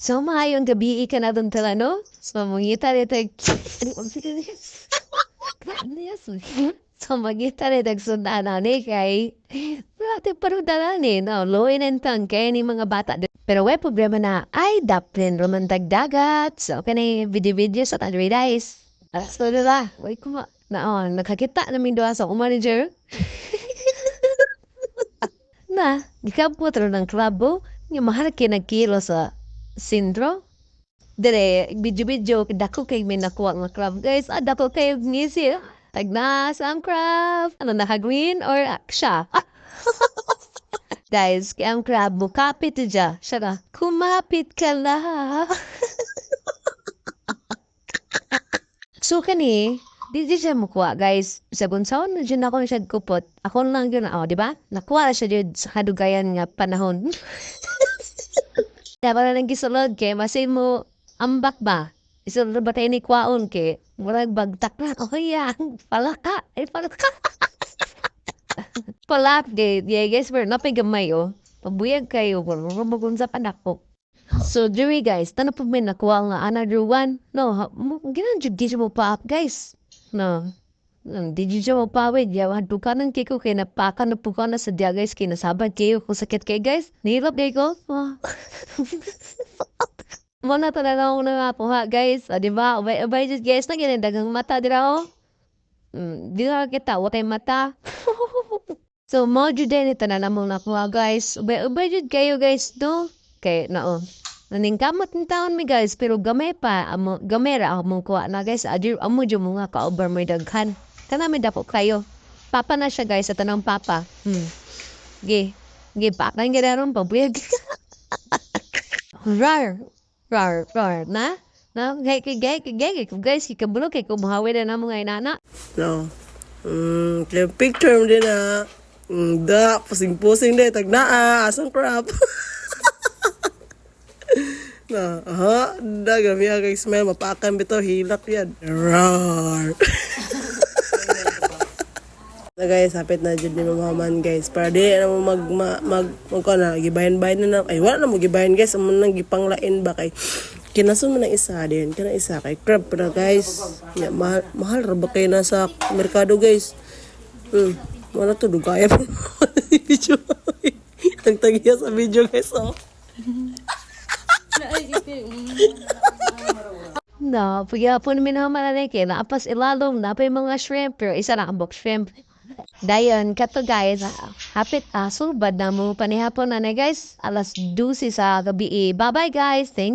So, maayong gabi ka na doon tala, no? So, mangita rin tag... So, mangita rin tag sundanan eh, kay... Dati parudalan eh, no? Loin and tongue, kaya ni mga bata. Pero may problema na, ay, daplin roman tagdagat. So, kanay video-video sa tadri guys. So, diba? Wait ko ma... nakakita namin doon sa manager. Na, gikabot rin ng klabo. Nga mahal kinagkilo sa sindro. Dire, video-video, dako kay may nakuha ng craft. Guys, dako kayo ngisi. Tagna sa ang craft. Ano, naka-green or siya? Guys, kaya ang crab mo, kapit dya. Siya na, kumapit ka na. So, kani, di siya mukuha, guys. Sa bunsaon na dyan ako siya kupot. Ako lang yun, di ba? Nakuha siya dyan sa kadugayan nga panahon. Dapat na lang gisulod kay masin mo ambak ba? Isulod ba tayo ni kwaon kay murag bagtak na. Oh yan, palaka. Ay palaka. Palap de, guys, we're napay gamay oh. Pabuyag kayo, magun sa panako. So, Jerry guys, tanong po may nakuha nga another one. No, ginanjud di siya mo pa up guys. No. Di siya mo pa wait. Yawan dukanan kay ko kay napaka na po ko na sa dia guys. Kay nasabad kayo kung sakit kay guys. Nilap day ko. Muna talaga ako na po ha guys. Diba? Abay just guys na ganyan dagang mata dira ako. Di na kita. Watay mata. So, mo jud din ito na namang nakuha guys. Abay jud kayo guys no. Kay na naningkamot ng taon mi guys. Pero gamay pa. Gamay ra ako mong kuha na guys. Amo dyan mga ka-over may daghan. Kanami dapo kayo. Papa na siya guys. Sa tanong papa. Ge. Papa nga daron pabuyag. Rar. Na? Guys, kikabulog kay kumuhawi na mga inana. No. Kaya picture mo din na. Pusing-pusing din. Tagnaa. Asang crap. Na, dagami kay smell. Mapakan bito. Hilak yan. Rar. Na guys, hapit na dyan ni mamaman guys. Para di na mo gibayan-bayan na. Ay, wala na mo gibayan guys. Amo nang gipanglain ba kay kinasun mo na isa din. Kana isa kay crab na guys. Ya, mahal ra ba kay nasa merkado guys. Wala to dugaya pa video. Tagtagiya sa video guys oh. No, pagyapo namin naman na kay naapas ilalom na pa yung mga shrimp. Pero isa na ang box shrimp. Dayon, kato guys, hapit sulbad na mo panihapon na guys. Alas 12 sa gabi. Bye-bye guys. Thank